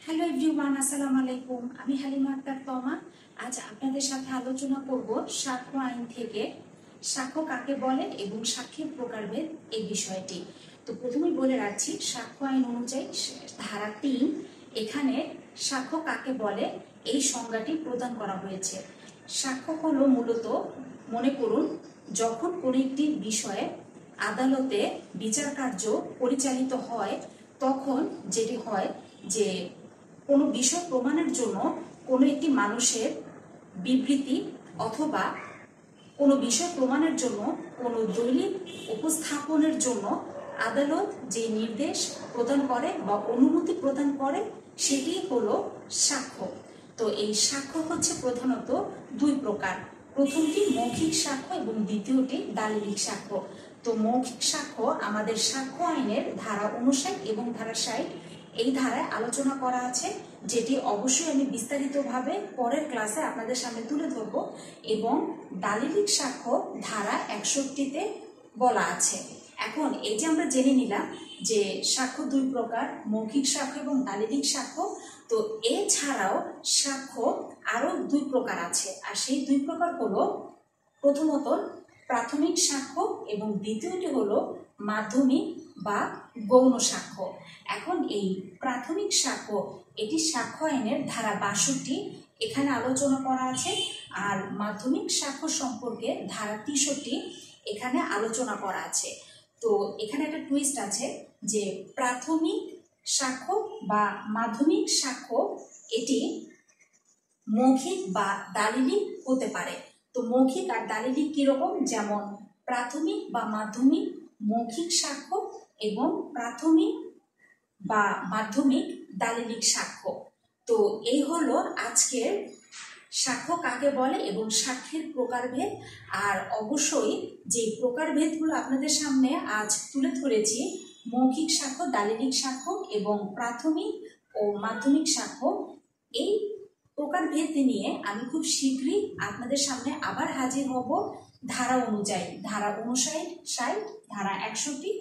Hello everyone, আসসালামু আলাইকুম। আমি হালিমা আক্তার তমা। আজ আপনাদের সাথে আলোচনা করব সাক্ষ্য আইন থেকে সাক্ষ্য কাকে বলে এবং সাক্ষীর প্রকারভেদ এই বিষয়টি। তো প্রথমেই বলে রাখছি, সাক্ষ্য আইন অনুযায়ী ধারা ৩ এখানে সাক্ষ্য কাকে বলে এই সংজ্ঞাটি প্রদান করা হয়েছে। সাক্ষ্য হলো মূলত, মনে করুন, যখন কোনো একটি বিষয়ে আদালতে বিচার কার্য পরিচালিত হয়, তখন যেটি হয় যে কোনো বিষয় প্রমাণের জন্য কোনো একটি মানুষের বিবৃতি অথবা কোনো বিষয় প্রমাণের জন্য কোনো দলিল উপস্থাপনের জন্য আদালত যে নির্দেশ প্রদান করে বা অনুমতি প্রদান করে সেটি হলো সাক্ষ্য। তো এই সাক্ষ্য হচ্ছে প্রধানত দুই প্রকার। প্রথমটি মৌখিক সাক্ষ্য এবং দ্বিতীয়টি দালিলিক সাক্ষ্য। তো মৌখিক সাক্ষ্য আমাদের সাক্ষ্য আইনের ধারা 59 এবং ধারা 60 এই ধারায় আলোচনা করা আছে, যেটি অবশ্যই আমি বিস্তারিতভাবে পরের ক্লাসে আপনাদের সামনে তুলে ধরব। এবং দালিলিক সাক্ষ্য ধারা 61-তে বলা আছে। এখন এই যে আমরা জেনে নিলাম যে সাক্ষ্য দুই প্রকার, মৌখিক সাক্ষ্য এবং দালিলিক সাক্ষ্য। তো এছাড়াও সাক্ষ্য আরো দুই প্রকার আছে, আর সেই দুই প্রকার হলো প্রথমত প্রাথমিক সাক্ষ্য এবং দ্বিতীয়টি হলো মাধ্যমিক বা গৌণ সাক্ষ্য। এখন এই প্রাথমিক সাক্ষ্য, এটি সাক্ষ্য আইনের ধারা 62 এখানে আলোচনা করা আছে, আর মাধ্যমিক সাক্ষ্য সম্পর্কে ধারা 63 এখানে আলোচনা করা আছে। তো এখানে একটা টুইস্ট আছে যে প্রাথমিক সাক্ষ্য বা মাধ্যমিক সাক্ষ্য এটি মৌখিক বা দালিলিক হতে পারে। তো মৌখিক আর দালিলিক কিরকম, যেমন প্রাথমিক বা মাধ্যমিক মৌখিক সাক্ষ্য এবং প্রাথমিক বা মাধ্যমিক দালিলিক সাক্ষ্য। তো এই হলো আজকের সাক্ষ্য কাকে বলে এবং সাক্ষীর প্রকারভেদ। আর অবশ্যই যে প্রকারভেদগুলো আপনাদের সামনে আজ তুলে ধরেছি, মৌখিক সাক্ষ্য, দালিলিক সাক্ষ্য এবং প্রাথমিক ও মাধ্যমিক সাক্ষ্য, এই প্রকারভেদ নিয়ে আমি খুব শীঘ্রই আপনাদের সামনে আবার হাজির হব ধারা অনুযায়ী, ধারা 59, 60, ধারা 61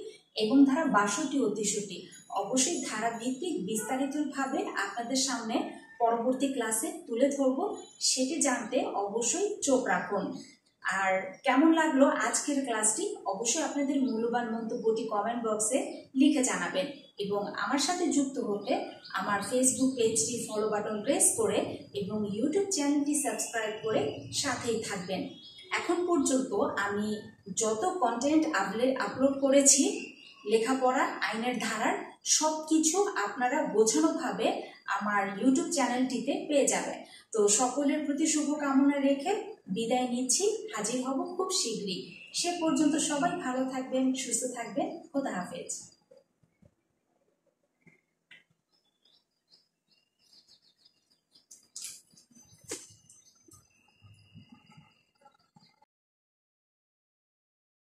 এবং ধারা 62 ও 63। অবশ্যই ধারা ভিত্তিক বিস্তারিতভাবে আপনাদের সামনে পরবর্তী ক্লাসে তুলে ধরব, সেটি জানতে অবশ্যই চোখ রাখুন। আর কেমন লাগলো আজকের ক্লাসটি অবশ্যই আপনাদের মূল্যবান মন্তব্যটি কমেন্ট বক্সে লিখে জানাবেন। এবং আমার সাথে যুক্ত হতে আমার ফেসবুক পেজটি ফলো বাটন প্রেস করে এবং ইউটিউব চ্যানেলটি সাবস্ক্রাইব করে সাথেই থাকবেন। এখন পর্যন্ত আমি যত কন্টেন্ট আপলোড করেছি লেখাপড়া আইনের ধারার, সব কিছু আপনারা গোছানোভাবে আমার ইউটিউব চ্যানেলটিতে পেয়ে যাবেন। তো সকলের প্রতি শুভকামনা রেখে বিদায় নিচ্ছি, হাজির হব খুব শীঘ্রই। সে পর্যন্ত সবাই ভালো থাকবেন, সুস্থ থাকবেন। খোদা হাফেজ।